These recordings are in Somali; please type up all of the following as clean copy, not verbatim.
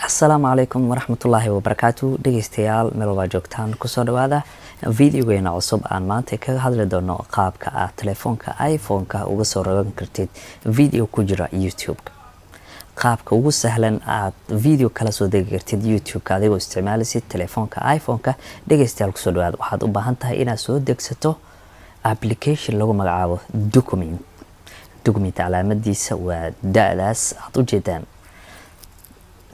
Asalaamu calaykum waraxmatullaahi wabarakaatu. Dhegeystayaal meel walba joogtaan kusoo dhawaada videogeena cusub aan maanta kaga hadli doono qaabka aad telefoonka iPhone-ka uga soo rogan kartid video ku jira YouTube-ka. Qaabka ugu sahlan aad video kala soo degi kartid YouTube-ka adigoo isticmaalaysid telefoonka iPhone-ka. Dhegeystayaal kusoo dhawaada, waxaad u baahan tahay inaad soo degsato application lagu magacaabo Document. Document calaamadiisa waa da'daas aad u jeedaan.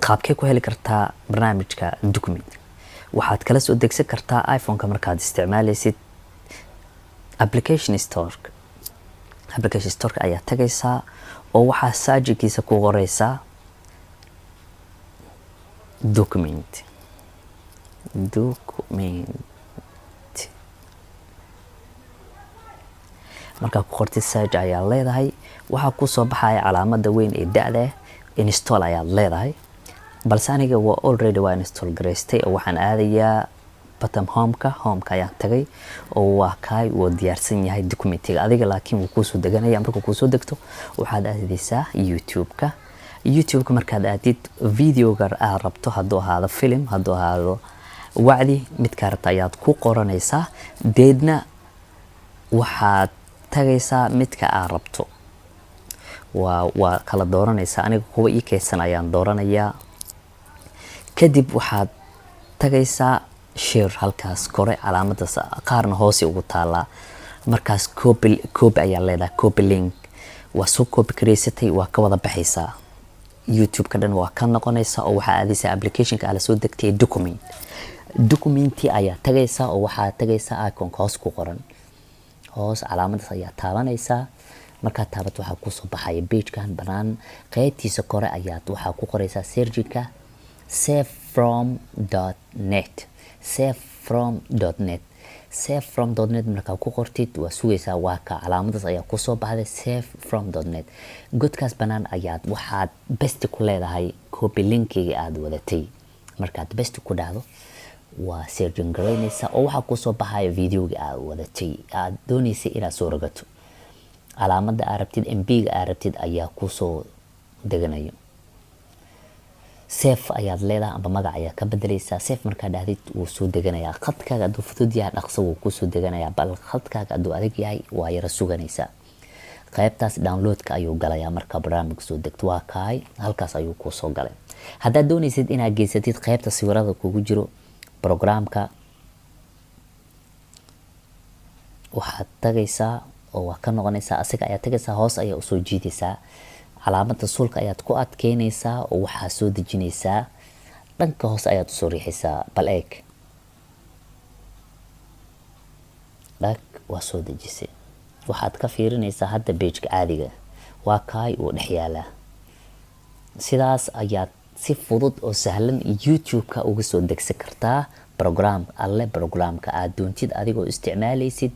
qaabkee ku heli kartaa barnaamijka Document? waxaad kala soo degsan kartaa iPhone-ka markaad isticmaalaysid application store ayaa tagaysaa oo waxaa saajinkiisa ku qoraysaa Document. markaa ku qortid saaj ayaa leedahay, waxaa ku soo baxaya calaamada weyn ee da'da install ayaad leedahay. balse aniga waa already waa install gareystay oo waxaan aadayaa bottom home-ka ayaan tagay oo waa kaay oo diyaarsan yahay Document-ga. adiga laakiin wuu ku soo deganaya. marka ku soo degto waxaad aadaysaa YouTube-ka markaad aadid video-ga aad rabto, hadduu ahaado film, hadduu ahaado wacdi, midka rabta ayaad ku qoranaysaa, deedna waxaad tagaysaa midka aad rabto. waa kala dooranaysaa. aniga kuwa ii keysan ayaan dooranayaa. kadib waxaad tagaysaa share, halkaas kore calaamadaas qaarna hoose ugu taalaa. markaas copy ayaa leedahay, copy link. waa soo copy gareysatay, waa ka wada baxaysaa. YouTube-ka dhan waa ka noqonaysaa oo waxaa aadaysaa application-ka aad la soo degtay Document ayaa tagaysaa oo waxaa tagaysaa icon-ka hoos ku qoran. hoos calaamadaas ayaa taabanaysaa. markaad taabato waxaa kusoo baxaya page-kan banaan. qaybtiisa kore ayaad waxaa ku qoraysaa search-ka savefrom.net. savefrom.net markaa ku qortid waa sugaysaa, waa ka calaamadaas ayaa kusoo baxday savefrom.net. godkaas banaan ayaad waxaad besti ku leedahay copy linkiga aad wadatay. markaad besti ku dhacdo waa searching garaynaysaa oo waxaa kusoo baxaya videoga aad wadatay aad doonaysay inaad soo rogato. calaamada aad rabtid, MB-ga aad rabtid ayaa kusoo deganayo. save ayaad leedahay amba magac ayaa ka bedelaysaa. save markaad dhahdid wuu soo deganayaa. khadkaaga hadduu fudud yahay dhaqso wuu kusoo deganayaa, bal khadkaaga hadduu adag yahay waa yara suganaysaa. qaybtaas download-ka ayuu galayaa marka barnaamijka soo degto. waa kaay halkaas ayuu kusoo galay. haddaad doonaysid inaad geysatid qaybta sawirada kugu jiro programka, waxaad tagaysaa oo waa ka noqonaysaa. asiga ayaa tagaysaa, hoos ayaa usoo jiidaysaa. calaamada sulka ayaad ku adkeynaysaa oo waxaa soo dejinaysaa dhanka hoose ayaad usoo riixaysaa. bal eeg, dhag waa soo dejisay. waxaad ka fiirinaysaa hadda page-ka caadiga. waa kaay uu dhex yaalaa. sidaas ayaad si fudud oo sahlan YouTube-ka uga soo degsan kartaa programka aad doontid adigoo isticmaalaysid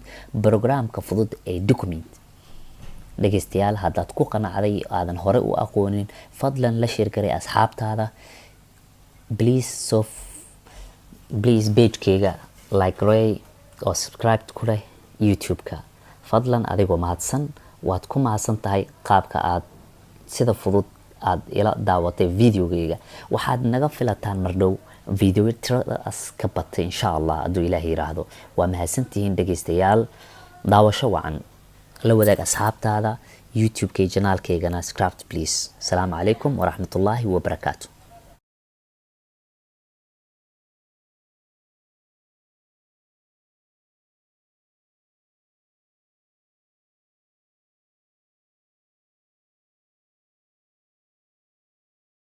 programka fudud ee Document. dhegeystayaal, haddaad ku qanacday aadan hore u aqoonin, fadlan la share garay asxaabtaada. please page-kayga like garay oo subscribe ku leh YouTube-ka. fadlan adigoo mahadsan, waad ku mahadsan tahay qaabka aad sida fudud aad ila daawatay videogayga. waxaad naga filataan mardhow video tiradaas ka batay insha Allah hadduu Ilaahay yiraahdo. waa mahadsantihiin dhegeystayaal, daawasho wacan. la wadaag asxaabtaada. YouTube-ka channel-kaygana subscribe please. Assalamu calaykum waraxmatullaahi wabarakaatu.